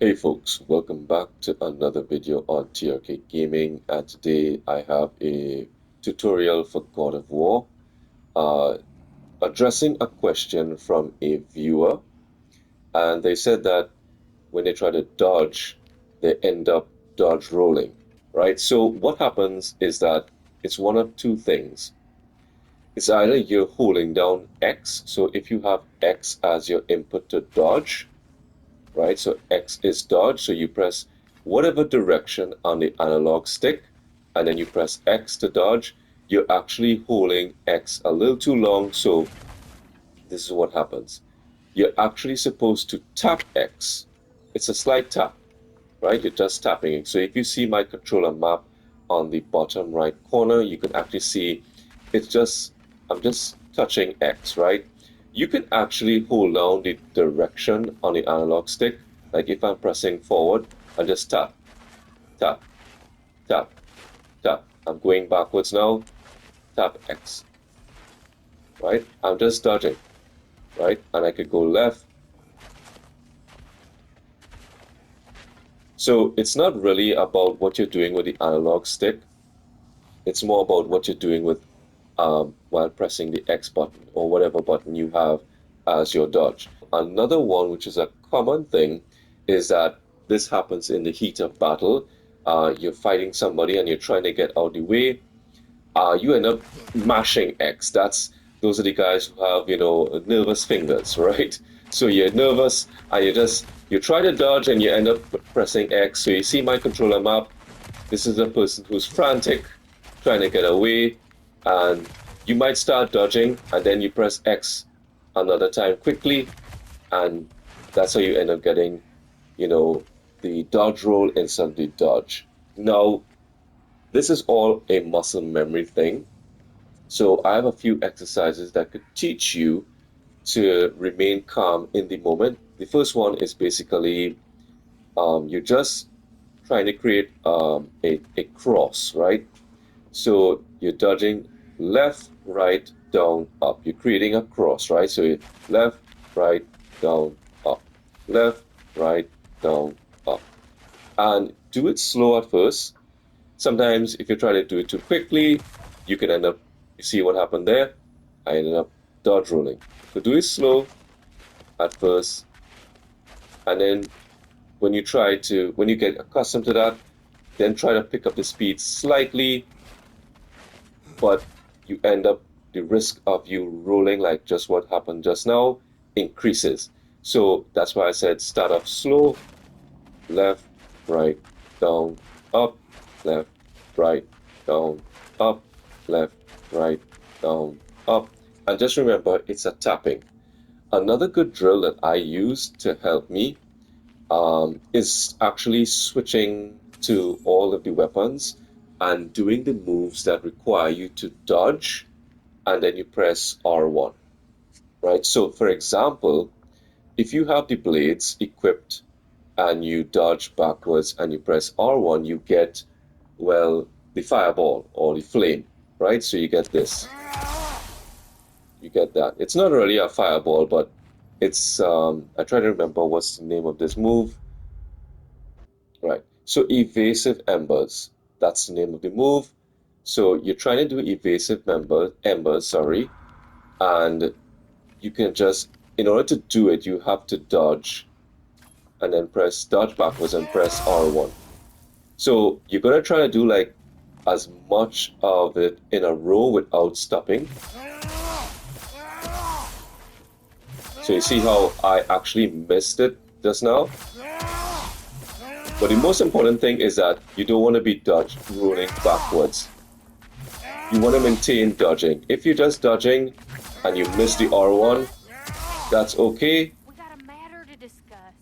Hey folks, welcome back to another video on TRK Gaming, and today I have a tutorial for God of War uh, addressing a question from a viewer, and they said that when they try to dodge, they end up dodge rolling, right? So what happens is that it's one of two things. It's either you're holding down X, so if you have X as your input to dodge, right? So X is dodge, so you press whatever direction on the analog stick, and then you press X to dodge. You're actually holding X a little too long, so this is what happens. You're actually supposed to tap X. It's a slight tap, right? You're just tapping it. So if you see my controller map on the bottom right corner, you can actually see I'm just touching X, right? You can actually hold down the direction on the analog stick. Like if I'm pressing forward, I just tap, tap, tap, tap. I'm going backwards now, tap X, right? I'm just dodging, right? And I could go left. So it's not really about what you're doing with the analog stick. It's more about what you're doing with while pressing the X button or whatever button you have as your dodge. Another one, which is a common thing, is that this happens in the heat of battle. You're fighting somebody and you're trying to get out the way. You end up mashing X. Those are the guys who have, nervous fingers, right? So you're nervous and you try to dodge and you end up pressing X. So you see my controller map. This is a person who's frantic, trying to get away, and you might start dodging and then you press X another time quickly, and that's how you end up getting, the dodge roll instead of the dodge. Now, this is all a muscle memory thing. So I have a few exercises that could teach you to remain calm in the moment. The first one is basically you're just trying to create a cross, right? So you're dodging left, right, down, up. You're creating a cross, right? So you're left, right, down, up. Left, right, down, up. And do it slow at first. Sometimes if you try to do it too quickly, you can end up, you see what happened there? I ended up dodge rolling. So do it slow at first. And then when you get accustomed to that, then try to pick up the speed slightly, but you end up, the risk of you rolling like just what happened just now increases. So that's why I said start off slow, left, right, down, up, left, right, down, up, left, right, down, up. And just remember, it's a tapping. Another good drill that I use to help me is actually switching to all of the weapons and doing the moves that require you to dodge, and then you press R1, right? So for example, if you have the blades equipped and you dodge backwards and you press R1, you get, well, the fireball or the flame, right? So you get this. You get that. It's not really a fireball, but it's, I try to remember what's the name of this move. Right. So evasive embers. That's the name of the move. So you're trying to do evasive embers, sorry, and you can just, in order to do it, you have to dodge and then press dodge backwards and press R1. So you're gonna try to do like as much of it in a row without stopping. So you see how I actually missed it just now? But the most important thing is that you don't want to be rolling backwards. You want to maintain dodging. If you're just dodging and you miss the R1, that's okay. We got a matter to discuss.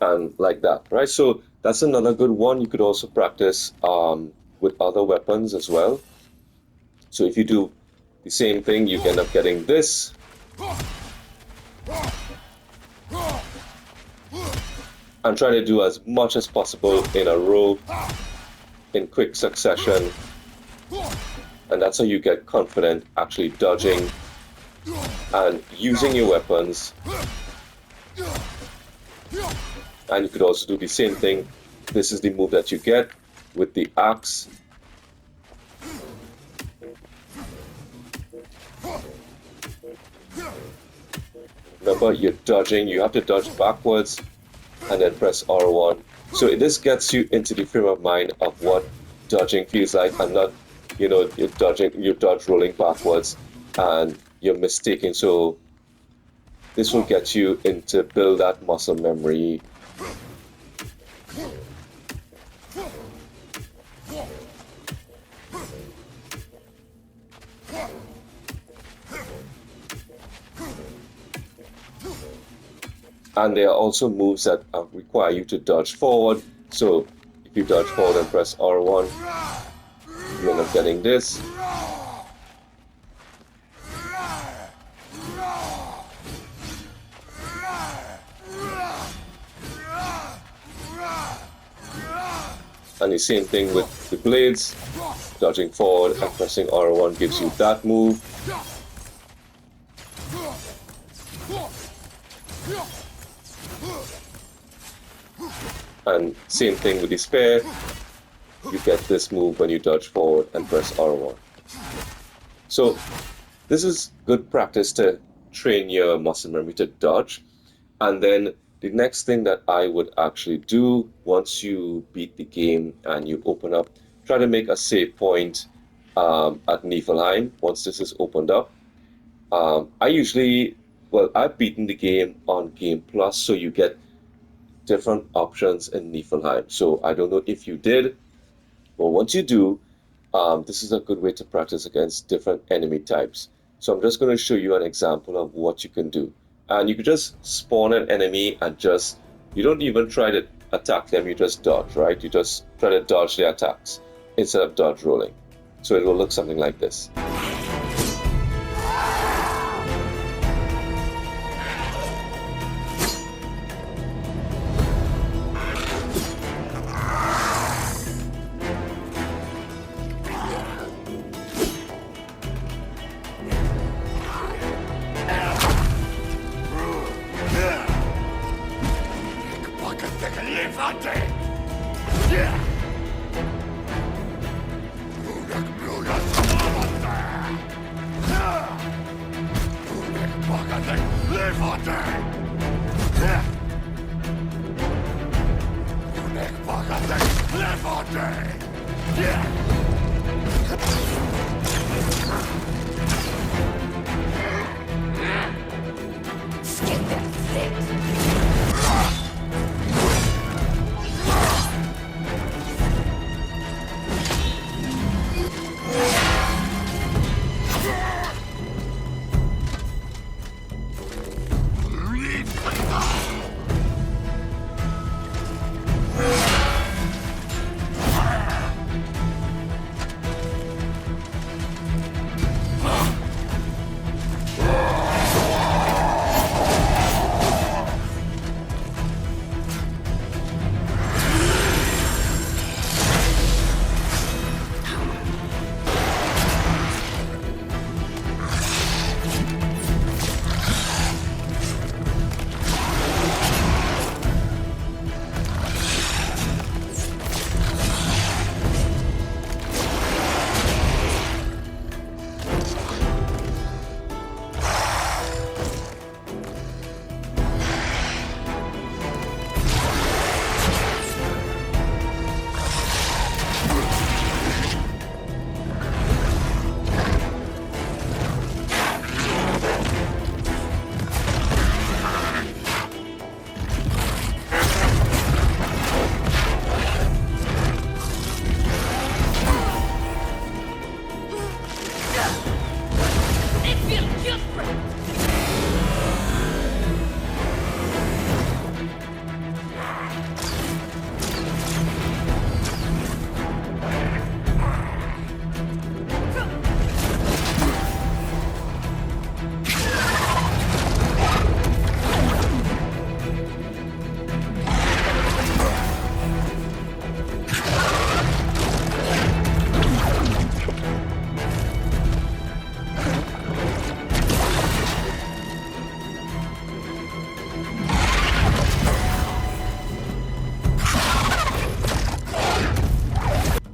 And like that, right? So That's another good one. You could also practice with other weapons as well. So if you do the same thing, you end up getting this. And try to do as much as possible in a row, in quick succession. And that's how you get confident actually dodging and using your weapons. And you could also do the same thing. This is the move that you get with the axe. Remember, you're dodging. You have to dodge backwards and then press R1. So this gets you into the frame of mind of what dodging feels like, and not, you're dodge rolling backwards and you're mistaken. So this will get you into build that muscle memory. And there are also moves that require you to dodge forward. So if you dodge forward and press R1, you end up getting this. And the same thing with the blades. Dodging forward and pressing R1 gives you that move. And same thing with the spear. You get this move when you dodge forward and press R1. So this is good practice to train your muscle memory to dodge. And then the next thing that I would actually do once you beat the game and you open up, try to make a save point at Niflheim once this is opened up. I've beaten the game on Game Plus, so you get different options in Niflheim. So I don't know if you did, but once you do, this is a good way to practice against different enemy types. So I'm just going to show you an example of what you can do. And you could just spawn an enemy and you don't even try to attack them, you just dodge, right? You just try to dodge their attacks instead of dodge rolling. So it will look something like this.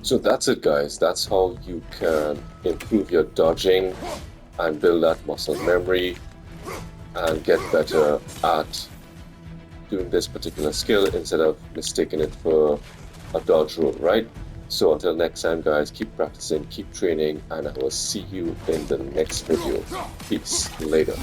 So that's it, guys. That's how you can improve your dodging and build that muscle memory and get better at doing this particular skill instead of mistaking it for a dodge roll, right? So until next time, guys, keep practicing, keep training, and I will see you in the next video. Peace. Later.